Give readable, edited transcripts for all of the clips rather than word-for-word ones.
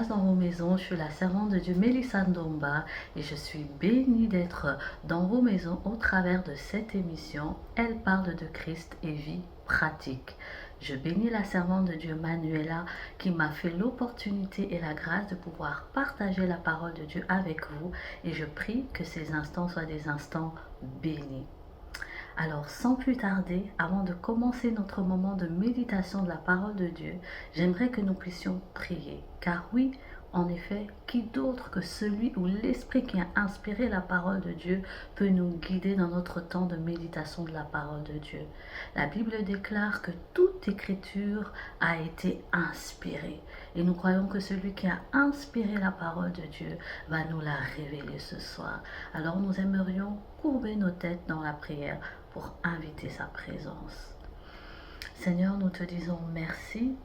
grâce dans vos maisons. Je suis la servante de Dieu Mélissa Ndomba et je suis bénie d'être dans vos maisons au travers de cette émission. Elle parle de Christ et vie pratique. Je bénis la servante de Dieu Manuela qui m'a fait l'opportunité et la grâce de pouvoir partager la parole de Dieu avec vous et je prie que ces instants soient des instants bénis. Alors, sans plus tarder, avant de commencer notre moment de méditation de la parole de Dieu, j'aimerais que nous puissions prier. Car oui, en effet, qui d'autre que celui ou l'Esprit qui a inspiré la parole de Dieu peut nous guider dans notre temps de méditation de la parole de Dieu. La Bible déclare que toute écriture a été inspirée. Et nous croyons que celui qui a inspiré la parole de Dieu va nous la révéler ce soir. Alors nous aimerions courber nos têtes dans la prière pour inviter sa présence. Seigneur, nous te disons merci.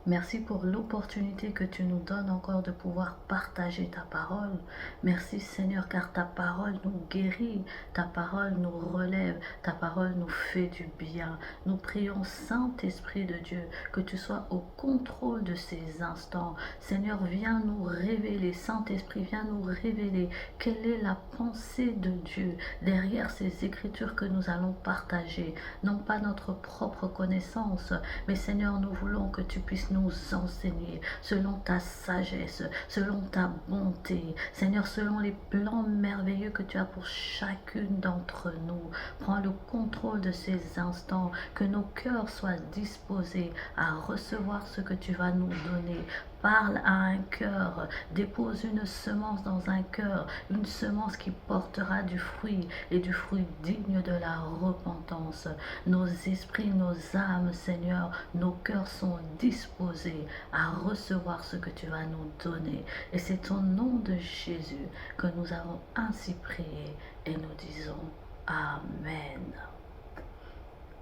Merci pour l'opportunité que tu nous donnes encore de pouvoir partager ta parole. Merci Seigneur, car ta parole nous guérit, ta parole nous relève, ta parole nous fait du bien. Nous prions Saint-Esprit de Dieu, que tu sois au contrôle de ces instants. Seigneur, viens nous révéler, Saint-Esprit, viens nous révéler quelle est la pensée de Dieu derrière ces écritures que nous allons partager. Non pas notre propre connaissance, mais Seigneur, nous voulons que tu puisses nous enseigner selon ta sagesse, selon ta bonté. Seigneur, selon les plans merveilleux que tu as pour chacune d'entre nous. Prends le contrôle de ces instants, que nos cœurs soient disposés à recevoir ce que tu vas nous donner. Parle à un cœur, dépose une semence dans un cœur, une semence qui portera du fruit et du fruit digne de la repentance. Nos esprits, nos âmes, Seigneur, nos cœurs sont disposés à recevoir ce que tu vas nous donner. Et c'est au nom de Jésus que nous avons ainsi prié et nous disons Amen.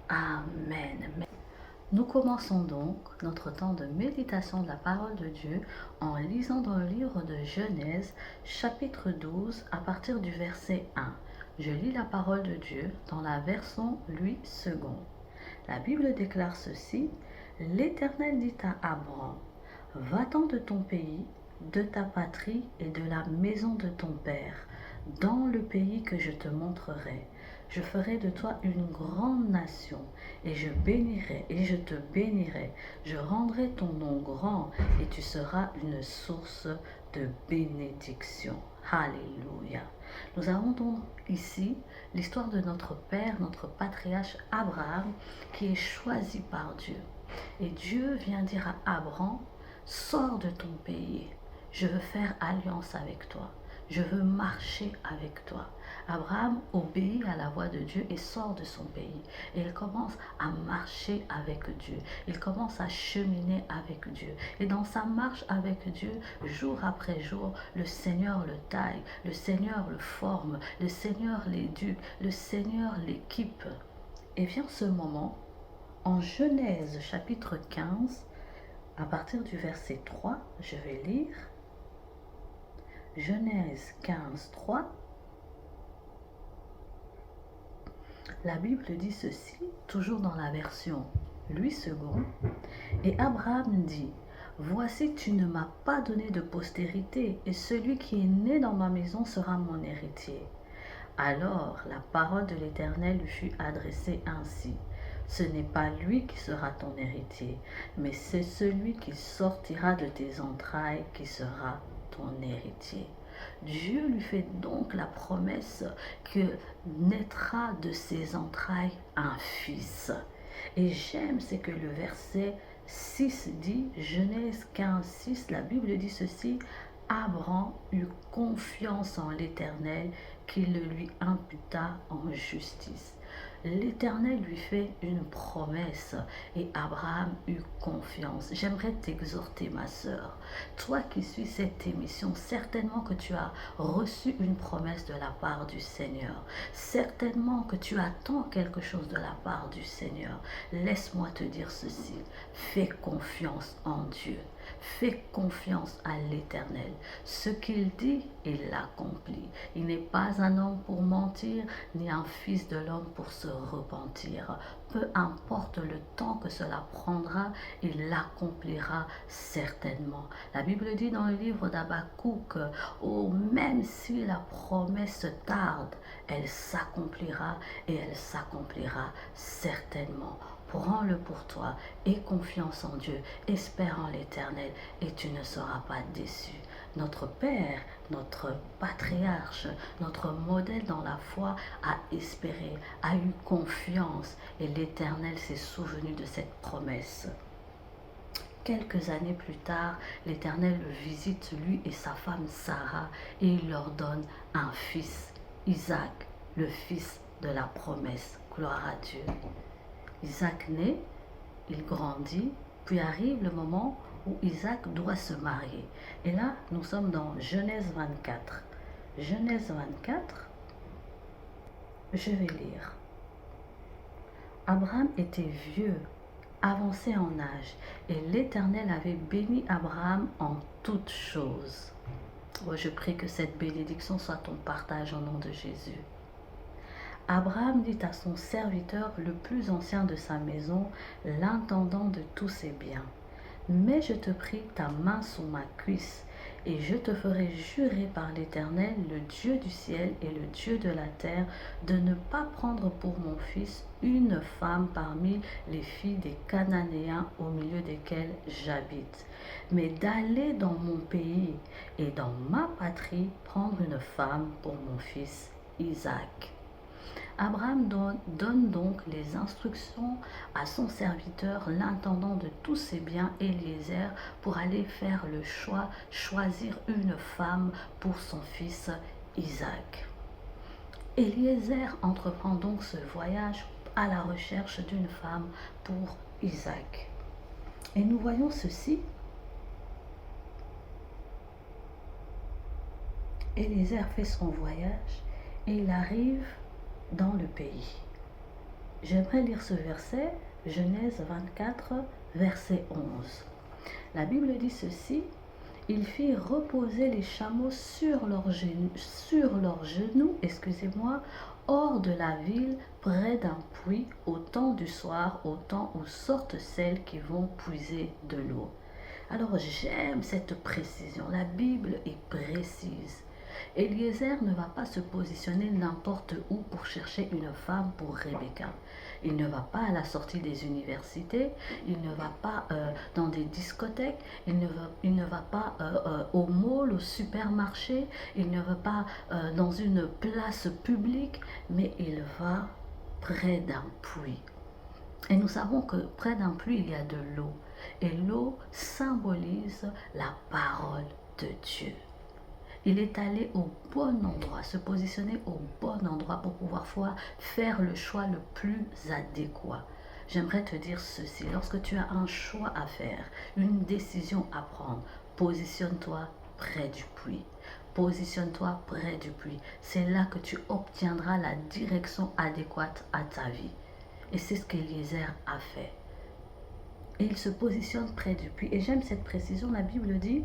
Amen. Nous commençons donc notre temps de méditation de la parole de Dieu en lisant dans le livre de Genèse, chapitre 12, à partir du verset 1. Je lis la parole de Dieu dans la version Louis II. La Bible déclare ceci: L'Éternel dit à Abraham, va-t'en de ton pays, de ta patrie et de la maison de ton père, dans le pays que je te montrerai. Je ferai de toi une grande nation, et je bénirai et je te bénirai. Je rendrai ton nom grand, et tu seras une source de bénédiction. Alléluia. Nous avons donc ici l'histoire de notre père, notre patriarche Abraham, qui est choisi par Dieu. Et Dieu vient dire à Abraham, sors de ton pays, je veux faire alliance avec toi. Je veux marcher avec toi. Abraham obéit à la voix de Dieu et sort de son pays. Et il commence à marcher avec Dieu. Il commence à cheminer avec Dieu. Et dans sa marche avec Dieu, jour après jour, le Seigneur le taille, le Seigneur le forme, le Seigneur l'éduque, le Seigneur l'équipe. Et vient ce moment, en Genèse chapitre 15, à partir du verset 3, je vais lire. Genèse 15, 3. La Bible dit ceci, toujours dans la version Louis II. Et Abraham dit, voici, tu ne m'as pas donné de postérité, et celui qui est né dans ma maison sera mon héritier. Alors la parole de l'Éternel lui fut adressée ainsi. Ce n'est pas lui qui sera ton héritier, mais c'est celui qui sortira de tes entrailles qui sera ton héritier. Dieu lui fait donc la promesse que naîtra de ses entrailles un fils. Et j'aime, c'est que le verset 6 dit, Genèse 15, 6, la Bible dit ceci, Abraham eut confiance en l'Éternel qui le lui imputa en justice. L'Éternel lui fait une promesse et Abraham eut confiance. J'aimerais t'exhorter, ma sœur. Toi qui suis cette émission, certainement que tu as reçu une promesse de la part du Seigneur. Certainement que tu attends quelque chose de la part du Seigneur. Laisse-moi te dire ceci. Fais confiance en Dieu. Fais confiance à l'Éternel. Ce qu'il dit, il l'accomplit. Il n'est pas un homme pour mentir, ni un fils de l'homme pour se repentir. Peu importe le temps que cela prendra, il l'accomplira certainement. La Bible dit dans le livre d'Habakkuk, oh, même si la promesse tarde, elle s'accomplira et elle s'accomplira certainement. Prends-le pour toi, aie confiance en Dieu, espère en l'Éternel et tu ne seras pas déçu. Notre Père, notre patriarche, notre modèle dans la foi a espéré, a eu confiance et l'Éternel s'est souvenu de cette promesse. Quelques années plus tard, l'Éternel le visite lui et sa femme Sarah et il leur donne un fils, Isaac, le fils de la promesse. Gloire à Dieu. Isaac naît, il grandit, puis arrive le moment où Isaac doit se marier. Et là, nous sommes dans Genèse 24. Genèse 24, je vais lire. Abraham était vieux, avancé en âge, et l'Éternel avait béni Abraham en toutes choses. Oh, je prie que cette bénédiction soit ton partage au nom de Jésus. Abraham dit à son serviteur le plus ancien de sa maison, l'intendant de tous ses biens, « Mais je te prie ta main sous ma cuisse, et je te ferai jurer par l'Éternel, le Dieu du ciel et le Dieu de la terre, de ne pas prendre pour mon fils une femme parmi les filles des Cananéens au milieu desquels j'habite, mais d'aller dans mon pays et dans ma patrie prendre une femme pour mon fils Isaac. » Abraham donne donc les instructions à son serviteur, l'intendant de tous ses biens, Eliezer, pour aller faire le choix, choisir une femme pour son fils Isaac. Eliezer entreprend donc ce voyage à la recherche d'une femme pour Isaac. Et nous voyons ceci. Eliezer fait son voyage et il arrive dans le pays. J'aimerais lire ce verset, Genèse 24, verset 11. La Bible dit ceci, « Il fit reposer les chameaux sur leurs genoux, hors de la ville, près d'un puits, au temps du soir, au temps où sortent celles qui vont puiser de l'eau. » Alors j'aime cette précision, la Bible est précise. Eliezer ne va pas se positionner n'importe où pour chercher une femme pour Rebecca. Il ne va pas à la sortie des universités, il ne va pas dans des discothèques, il ne va pas au mall, au supermarché, il ne va pas dans une place publique, mais il va près d'un puits. Et nous savons que près d'un puits, il y a de l'eau. Et l'eau symbolise la parole de Dieu. Il est allé au bon endroit, se positionner au bon endroit pour pouvoir faire le choix le plus adéquat. J'aimerais te dire ceci, lorsque tu as un choix à faire, une décision à prendre, positionne-toi près du puits. Positionne-toi près du puits. C'est là que tu obtiendras la direction adéquate à ta vie. Et c'est ce qu'Eliezer a fait. Et il se positionne près du puits. Et j'aime cette précision, la Bible dit,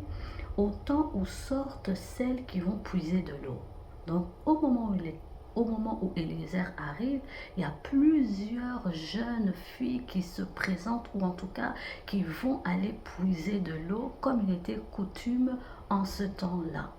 au temps où sortent celles qui vont puiser de l'eau. Donc, au moment où Eliezer arrive, il y a plusieurs jeunes filles qui se présentent, ou en tout cas, qui vont aller puiser de l'eau, comme il était coutume en ce temps-là.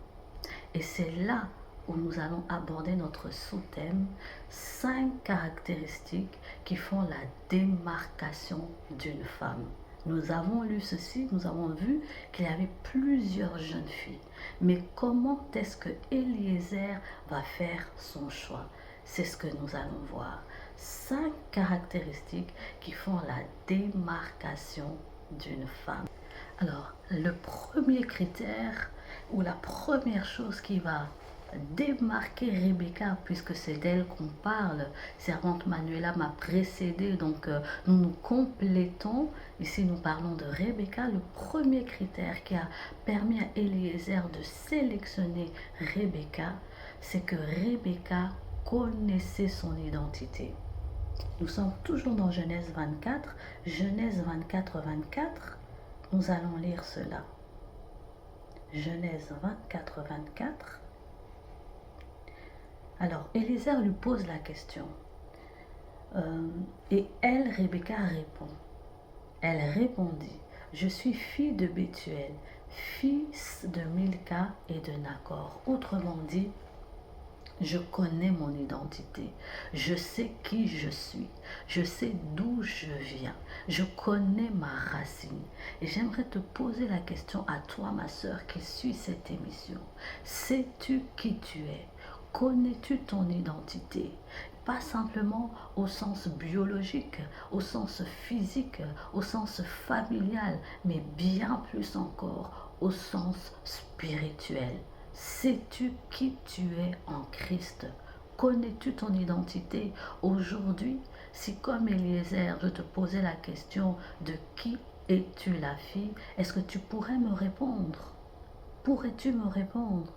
Et c'est là où nous allons aborder notre sous-thème, 5 caractéristiques qui font la démarcation d'une femme. Nous avons lu ceci, nous avons vu qu'il y avait plusieurs jeunes filles. Mais comment est-ce que Eliezer va faire son choix? C'est ce que nous allons voir. 5 caractéristiques qui font la démarcation d'une femme. Alors, le premier critère ou la première chose qui va démarquer Rebecca, puisque c'est d'elle qu'on parle, servante Manuela m'a précédé, donc nous nous complétons. Ici nous parlons de Rebecca. Le premier critère qui a permis à Eliezer de sélectionner Rebecca, c'est que Rebecca connaissait son identité. Nous sommes toujours dans Genèse 24, Genèse 24, 24, nous allons lire cela. Genèse 24, 24. Alors, Eliezer lui pose la question. Et elle, Rebecca, répond. Elle répondit, je suis fille de Bethuel, fils de Milca et de Nacor. Autrement dit, je connais mon identité, je sais qui je suis, je sais d'où je viens, je connais ma racine. Et j'aimerais te poser la question à toi, ma sœur, qui suit cette émission. Sais-tu qui tu es? Connais-tu ton identité? Pas simplement au sens biologique, au sens physique, au sens familial, mais bien plus encore au sens spirituel. Sais-tu qui tu es en Christ? Connais-tu ton identité aujourd'hui? Si comme Eliezer, je te posais la question de qui es-tu la fille, est-ce que tu pourrais me répondre? Pourrais-tu me répondre?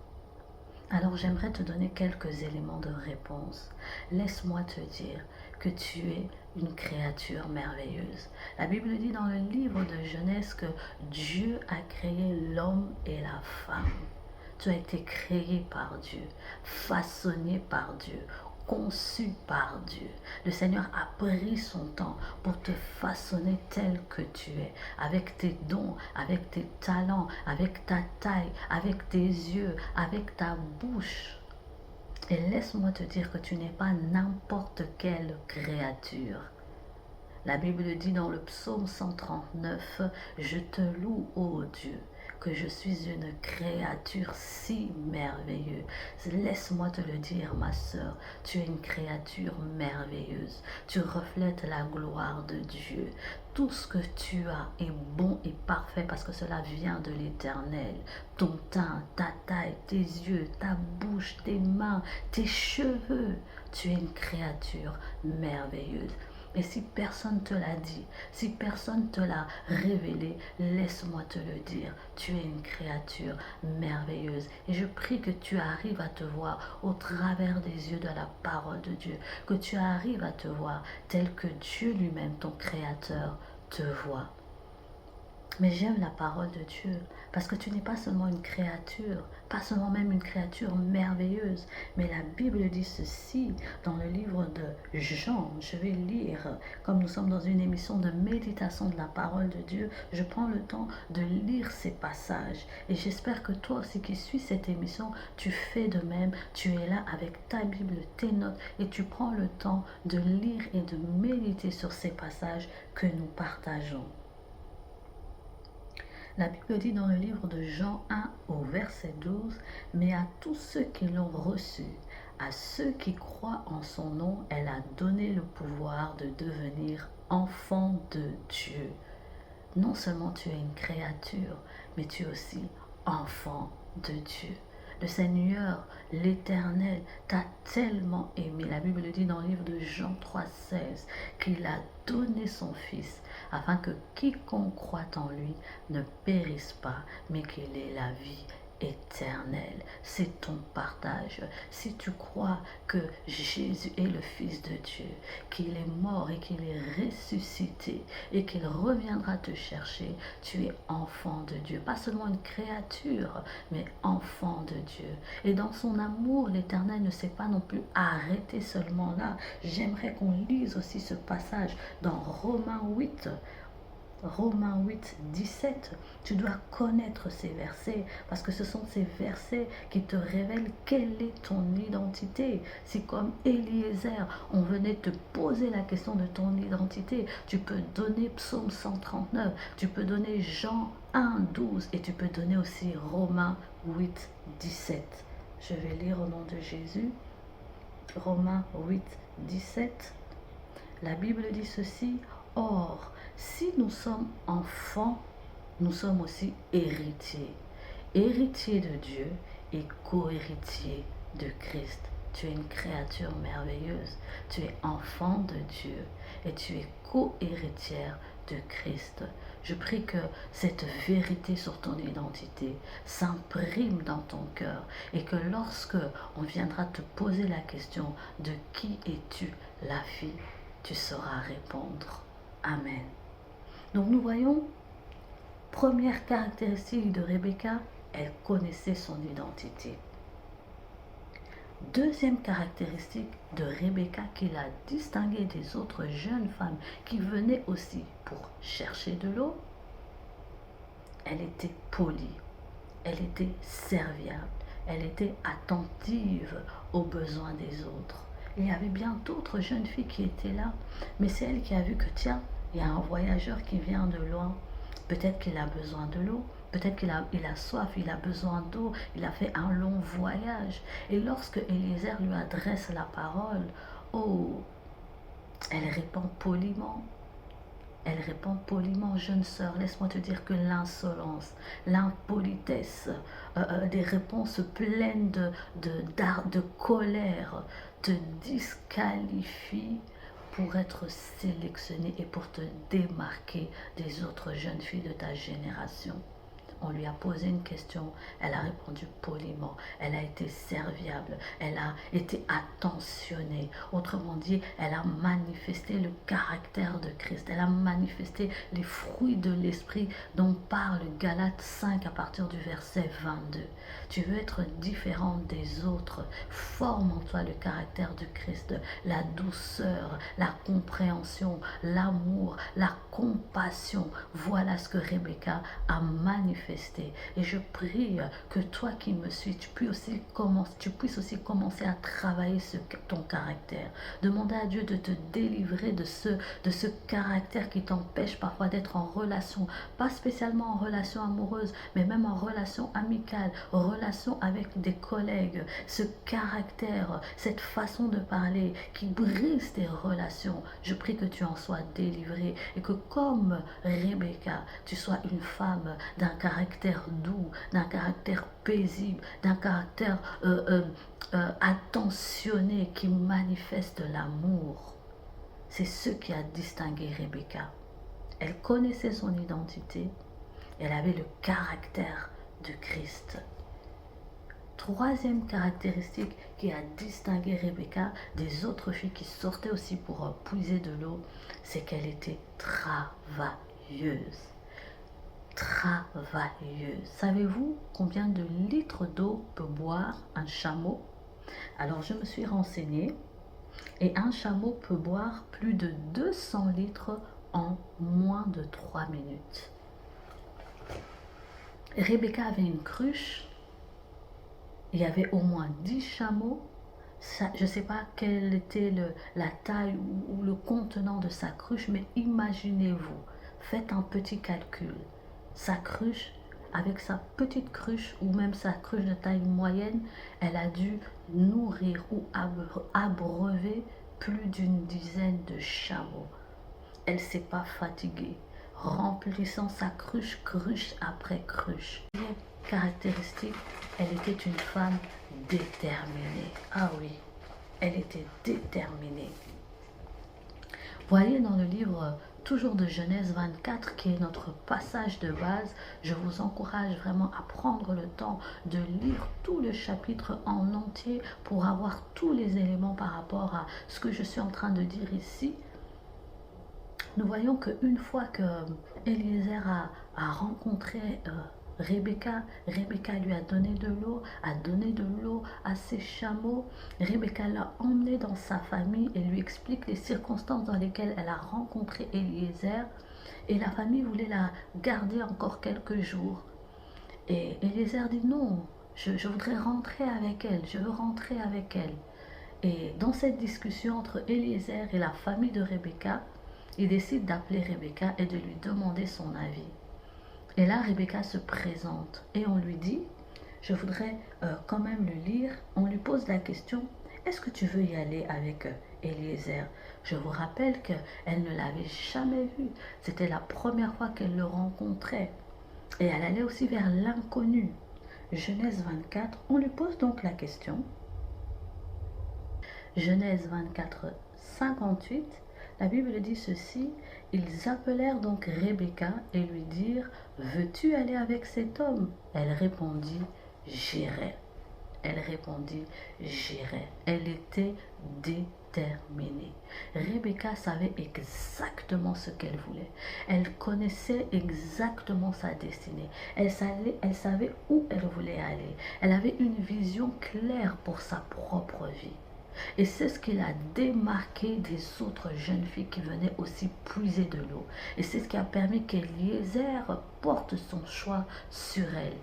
Alors j'aimerais te donner quelques éléments de réponse. Laisse-moi te dire que tu es une créature merveilleuse. La Bible dit dans le livre de Genèse que Dieu a créé l'homme et la femme. Tu as été créé par Dieu, façonné par Dieu, conçu par Dieu. Le Seigneur a pris son temps pour te façonner tel que tu es, avec tes dons, avec tes talents, avec ta taille, avec tes yeux, avec ta bouche. Et laisse-moi te dire que tu n'es pas n'importe quelle créature. La Bible dit dans le psaume 139, « Je te loue, ô Dieu, que je suis une créature si merveilleuse. » Laisse-moi te le dire, ma sœur, tu es une créature merveilleuse. Tu reflètes la gloire de Dieu. Tout ce que tu as est bon et parfait parce que cela vient de l'Éternel. Ton teint, ta taille, tes yeux, ta bouche, tes mains, tes cheveux. Tu es une créature merveilleuse. Et si personne te l'a dit, si personne te l'a révélé, laisse-moi te le dire. Tu es une créature merveilleuse. Et je prie que tu arrives à te voir au travers des yeux de la parole de Dieu. Que tu arrives à te voir tel que Dieu lui-même, ton Créateur, te voit. Mais j'aime la parole de Dieu parce que tu n'es pas seulement une créature, pas seulement même une créature merveilleuse, mais la Bible dit ceci dans le livre de Jean. Je vais lire, comme nous sommes dans une émission de méditation de la parole de Dieu, je prends le temps de lire ces passages. Et j'espère que toi aussi qui suis cette émission, tu fais de même. Tu es là avec ta Bible, tes notes, et tu prends le temps de lire et de méditer sur ces passages que nous partageons. La Bible dit dans le livre de Jean 1 au verset 12, « Mais à tous ceux qui l'ont reçu, à ceux qui croient en son nom, elle a donné le pouvoir de devenir enfants de Dieu. » Non seulement tu es une créature, mais tu es aussi enfant de Dieu. Le Seigneur, l'Éternel, t'a tellement aimé. La Bible dit dans le livre de Jean 3,16 qu'il a donné son Fils afin que quiconque croit en lui ne périsse pas, mais qu'il ait la vie éternelle. C'est ton partage. Si tu crois que Jésus est le Fils de Dieu, qu'il est mort et qu'il est ressuscité et qu'il reviendra te chercher, tu es enfant de Dieu. Pas seulement une créature, mais enfant de Dieu. Et dans son amour, l'Éternel ne s'est pas non plus arrêté seulement là. J'aimerais qu'on lise aussi ce passage dans Romains 8. Romains 8, 17, tu dois connaître ces versets parce que ce sont ces versets qui te révèlent quelle est ton identité. Si comme Eliezer, on venait te poser la question de ton identité, tu peux donner Psaume 139, tu peux donner Jean 1, 12 et tu peux donner aussi Romains 8, 17. Je vais lire au nom de Jésus. Romains 8, 17. La Bible dit ceci, « Or, si nous sommes enfants, nous sommes aussi héritiers. Héritiers de Dieu et co-héritiers de Christ. » Tu es une créature merveilleuse. Tu es enfant de Dieu et tu es co-héritière de Christ. Je prie que cette vérité sur ton identité s'imprime dans ton cœur et que lorsque on viendra te poser la question de qui es-tu la fille, tu sauras répondre. Amen. Donc nous voyons, première caractéristique de Rebecca, elle connaissait son identité. Deuxième caractéristique de Rebecca qui l'a distinguée des autres jeunes femmes qui venaient aussi pour chercher de l'eau, elle était polie, elle était serviable, elle était attentive aux besoins des autres. Il y avait bien d'autres jeunes filles qui étaient là, mais c'est elle qui a vu que tiens, il y a un voyageur qui vient de loin. Peut-être qu'il a besoin de l'eau, peut-être il a soif, il a besoin d'eau, il a fait un long voyage. Et lorsque Eliezer lui adresse la parole, oh, elle répond poliment. Elle répond poliment, jeune sœur, laisse-moi te dire que l'insolence, l'impolitesse, des réponses pleines de colère te disqualifient pour être sélectionnée et pour te démarquer des autres jeunes filles de ta génération. On lui a posé une question, elle a répondu poliment, elle a été serviable, elle a été attentionnée. Autrement dit, elle a manifesté le caractère de Christ, elle a manifesté les fruits de l'esprit dont parle Galates 5 à partir du verset 22. Tu veux être différente des autres, forme en toi le caractère de Christ, la douceur, la compréhension, l'amour, la compassion. Voilà ce que Rebecca a manifesté. Et je prie que toi qui me suis, tu puisses aussi commencer à travailler ton caractère. Demander à Dieu de te délivrer de ce caractère qui t'empêche parfois d'être en relation, pas spécialement en relation amoureuse, mais même en relation amicale, relation avec des collègues. Ce caractère, cette façon de parler qui brise tes relations, je prie que tu en sois délivré et que comme Rebecca, tu sois une femme d'un caractère doux, d'un caractère paisible, d'un caractère attentionné qui manifeste l'amour. C'est ce qui a distingué Rebecca. Elle connaissait son identité, elle avait le caractère de Christ. Troisième caractéristique qui a distingué Rebecca des autres filles qui sortaient aussi pour puiser de l'eau, c'est qu'elle était travailleuse. Travailleuse. Savez-vous combien de litres d'eau peut boire un chameau? Alors je me suis renseignée et un chameau peut boire plus de 200 litres en moins de 3 minutes. Rebecca avait une cruche, il y avait au moins 10 chameaux. Je ne sais pas quelle était la taille ou le contenant de sa cruche, mais imaginez-vous, faites un petit calcul. Sa cruche, avec sa petite cruche ou même sa cruche de taille moyenne, elle a dû nourrir ou abreuver plus d'une dizaine de chameaux. Elle ne s'est pas fatiguée, remplissant sa cruche, cruche après cruche. Caractéristique, elle était une femme déterminée. Ah oui, elle était déterminée. Voyez dans le livre toujours de Genèse 24, qui est notre passage de base, je vous encourage vraiment à prendre le temps de lire tout le chapitre en entier pour avoir tous les éléments par rapport à ce que je suis en train de dire ici. Nous voyons qu'une fois que Eliezer a rencontré Rebecca lui a donné de l'eau à ses chameaux. Rebecca l'a emmené dans sa famille et lui explique les circonstances dans lesquelles elle a rencontré Eliezer. Et la famille voulait la garder encore quelques jours. Et Eliezer dit non, je voudrais rentrer avec elle, je veux rentrer avec elle. Et dans cette discussion entre Eliezer et la famille de Rebecca, il décide d'appeler Rebecca et de lui demander son avis. Et là, Rebecca se présente et on lui dit, je voudrais quand même le lire, on lui pose la question, est-ce que tu veux y aller avec Eliezer? Je vous rappelle qu'elle ne l'avait jamais vu, c'était la première fois qu'elle le rencontrait. Et elle allait aussi vers l'inconnu. Genèse 24, on lui pose donc la question. Genèse 24, 58, la Bible dit ceci, ils appelèrent donc Rebecca et lui dirent, veux-tu aller avec cet homme? Elle répondit, j'irai. Elle répondit, j'irai. Elle était déterminée. déterminée. Rebecca savait exactement ce qu'elle voulait. Elle connaissait exactement sa destinée. Elle savait où elle voulait aller. Elle avait une vision claire pour sa propre vie. Et c'est ce qui l'a démarquée des autres jeunes filles qui venaient aussi puiser de l'eau. Et c'est ce qui a permis qu'Eliezer porte son choix sur elle.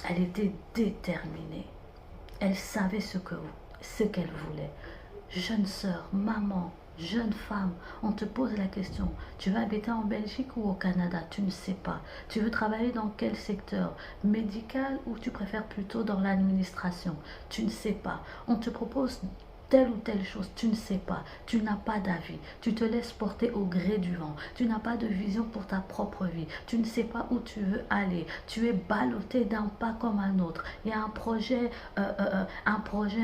Elle était déterminée. Elle savait ce qu'elle voulait. Jeune sœur, maman, jeune femme, on te pose la question, tu vas habiter en Belgique ou au Canada? Tu ne sais pas. Tu veux travailler dans quel secteur? Médical ou tu préfères plutôt dans l'administration? Tu ne sais pas. On te propose telle ou telle chose, tu ne sais pas, tu n'as pas d'avis, tu te laisses porter au gré du vent, tu n'as pas de vision pour ta propre vie, tu ne sais pas où tu veux aller, tu es ballotté d'un pas comme un autre. Il y a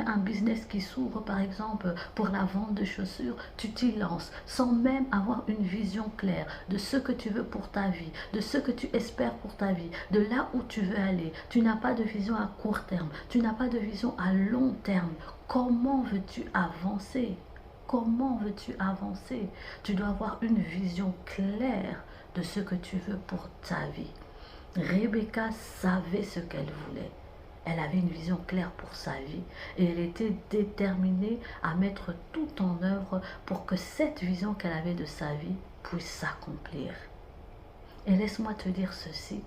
un business qui s'ouvre par exemple pour la vente de chaussures, tu t'y lances sans même avoir une vision claire de ce que tu veux pour ta vie, de ce que tu espères pour ta vie, de là où tu veux aller. Tu n'as pas de vision à court terme, tu n'as pas de vision à long terme. Comment veux-tu avancer? Comment veux-tu avancer? Tu dois avoir une vision claire de ce que tu veux pour ta vie. Rebecca savait ce qu'elle voulait. Elle avait une vision claire pour sa vie et elle était déterminée à mettre tout en œuvre pour que cette vision qu'elle avait de sa vie puisse s'accomplir. Et laisse-moi te dire ceci,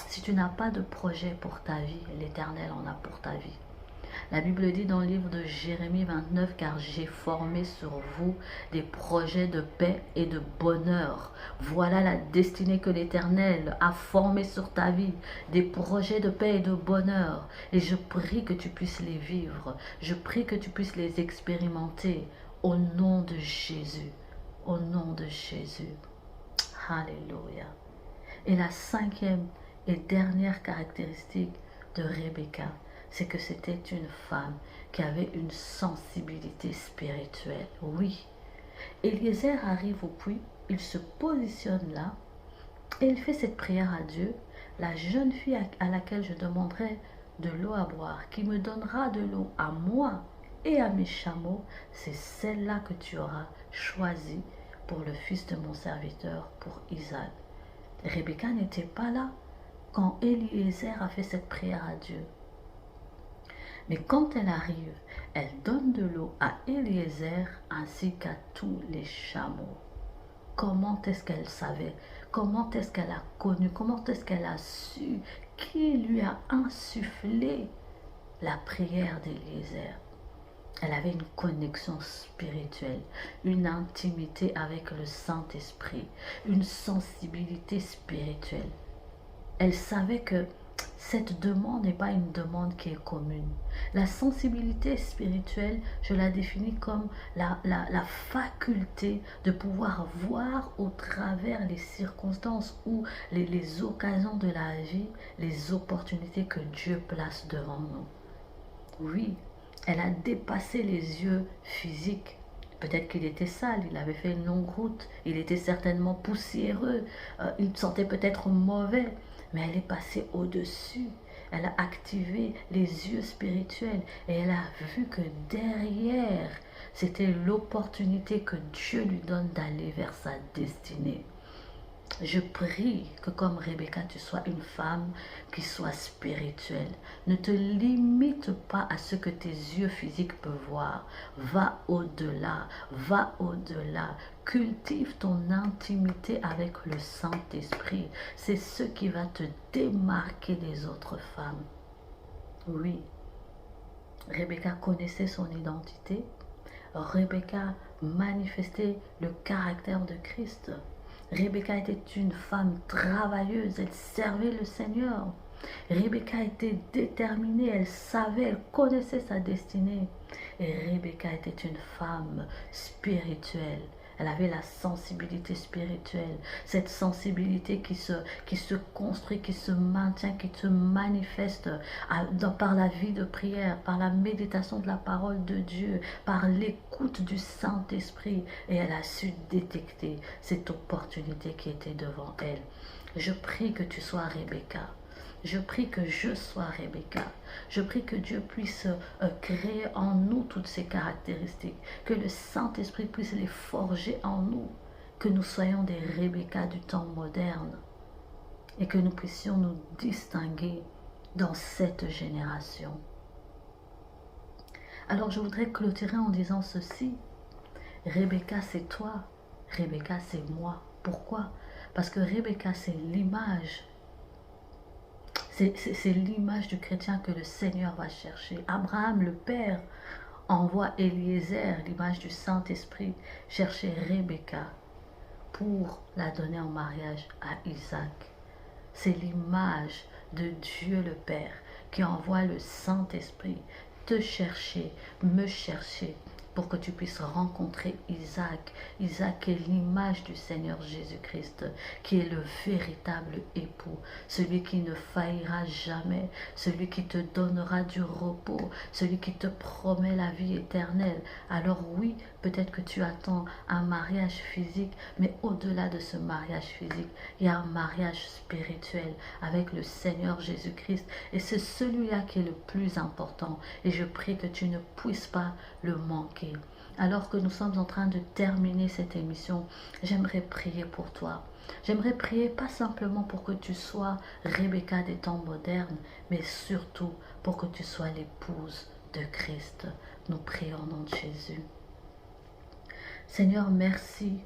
si tu n'as pas de projet pour ta vie, l'Éternel en a pour ta vie. La Bible dit dans le livre de Jérémie 29, car j'ai formé sur vous des projets de paix et de bonheur. Voilà la destinée que l'Éternel a formée sur ta vie, des projets de paix et de bonheur. Et je prie que tu puisses les vivre, je prie que tu puisses les expérimenter au nom de Jésus, au nom de Jésus. Alléluia. Et la cinquième et dernière caractéristique de Rebecca, c'est que c'était une femme qui avait une sensibilité spirituelle. Oui. Eliezer arrive au puits, il se positionne là et il fait cette prière à Dieu. La jeune fille à laquelle je demanderai de l'eau à boire, qui me donnera de l'eau à moi et à mes chameaux, c'est celle-là que tu auras choisie pour le fils de mon serviteur, pour Isaac. Rebecca n'était pas là quand Eliezer a fait cette prière à Dieu. Mais quand elle arrive, elle donne de l'eau à Eliezer ainsi qu'à tous les chameaux. Comment est-ce qu'elle savait? Comment est-ce qu'elle a connu? Comment est-ce qu'elle a su? Qui lui a insufflé la prière d'Eliezer? Elle avait une connexion spirituelle, une intimité avec le Saint-Esprit, une sensibilité spirituelle. Elle savait que cette demande n'est pas une demande qui est commune. La sensibilité spirituelle, je la définis comme la faculté de pouvoir voir au travers les circonstances ou les occasions de la vie, les opportunités que Dieu place devant nous. Oui, elle a dépassé les yeux physiques. Peut-être qu'il était sale, il avait fait une longue route, il était certainement poussiéreux, il sentait peut-être mauvais. Mais elle est passée au-dessus. Elle a activé les yeux spirituels et elle a vu que derrière, c'était l'opportunité que Dieu lui donne d'aller vers sa destinée. Je prie que comme Rebecca, tu sois une femme qui soit spirituelle. Ne te limite pas à ce que tes yeux physiques peuvent voir. Va au-delà, va au-delà. Cultive ton intimité avec le Saint-Esprit. C'est ce qui va te démarquer des autres femmes. Oui, Rebecca connaissait son identité. Rebecca manifestait le caractère de Christ. Rebecca était une femme travailleuse, elle servait le Seigneur. Rebecca était déterminée, elle savait, elle connaissait sa destinée. Et Rebecca était une femme spirituelle. Elle avait la sensibilité spirituelle, cette sensibilité qui se construit, qui se maintient, qui se manifeste par la vie de prière, par la méditation de la parole de Dieu, par l'écoute du Saint-Esprit. Et elle a su détecter cette opportunité qui était devant elle. Je prie que tu sois Rebecca. Je prie que je sois Rebecca. Je prie que Dieu puisse créer en nous toutes ces caractéristiques, que le Saint-Esprit puisse les forger en nous, que nous soyons des Rebecca du temps moderne et que nous puissions nous distinguer dans cette génération. Alors je voudrais clôturer en disant ceci. Rebecca, c'est toi. Rebecca, c'est moi. Pourquoi? Parce que Rebecca, c'est l'image. C'est l'image du chrétien que le Seigneur va chercher. Abraham, le Père, envoie Eliezer, l'image du Saint-Esprit, chercher Rebecca pour la donner en mariage à Isaac. C'est l'image de Dieu le Père qui envoie le Saint-Esprit te chercher, me chercher, pour que tu puisses rencontrer Isaac. Isaac est l'image du Seigneur Jésus-Christ, qui est le véritable époux, celui qui ne faillira jamais, celui qui te donnera du repos, celui qui te promet la vie éternelle. Alors oui, peut-être que tu attends un mariage physique, mais au-delà de ce mariage physique, il y a un mariage spirituel avec le Seigneur Jésus-Christ. Et c'est celui-là qui est le plus important. Et je prie que tu ne puisses pas le manquer. Alors que nous sommes en train de terminer cette émission, j'aimerais prier pour toi. J'aimerais prier pas simplement pour que tu sois Rebecca des temps modernes, mais surtout pour que tu sois l'épouse de Christ. Nous prions au nom de Jésus. Seigneur, merci.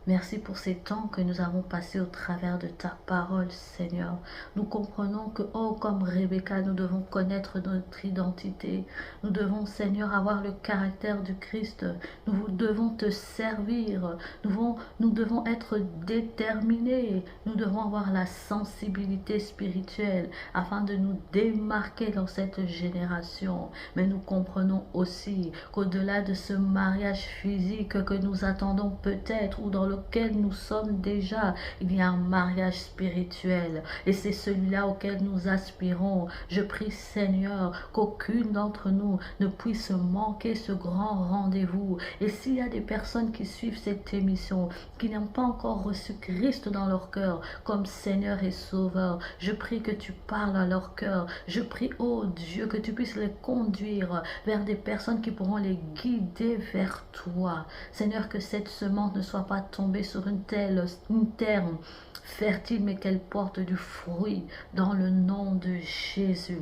Merci pour ces temps que nous avons passés au travers de ta parole, Seigneur. Nous comprenons que, oh, comme Rebecca, nous devons connaître notre identité. Nous devons, Seigneur, avoir le caractère du Christ. Nous devons te servir. Nous devons être déterminés. Nous devons avoir la sensibilité spirituelle afin de nous démarquer dans cette génération. Mais nous comprenons aussi qu'au-delà de ce mariage physique que nous attendons peut-être ou dans lequel nous sommes déjà, il y a un mariage spirituel et c'est celui-là auquel nous aspirons. Je prie, Seigneur, qu'aucune d'entre nous ne puisse manquer ce grand rendez-vous. Et s'il y a des personnes qui suivent cette émission qui n'ont pas encore reçu Christ dans leur cœur comme Seigneur et Sauveur, je prie que tu parles à leur cœur. Je prie, oh Dieu, que tu puisses les conduire vers des personnes qui pourront les guider vers toi. Seigneur, que cette semence ne soit pas tombée sur une terre fertile, mais qu'elle porte du fruit dans le nom de Jésus.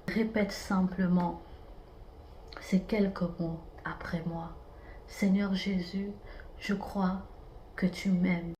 Répète simplement ces quelques mots après moi. Seigneur Jésus, je crois que tu m'aimes.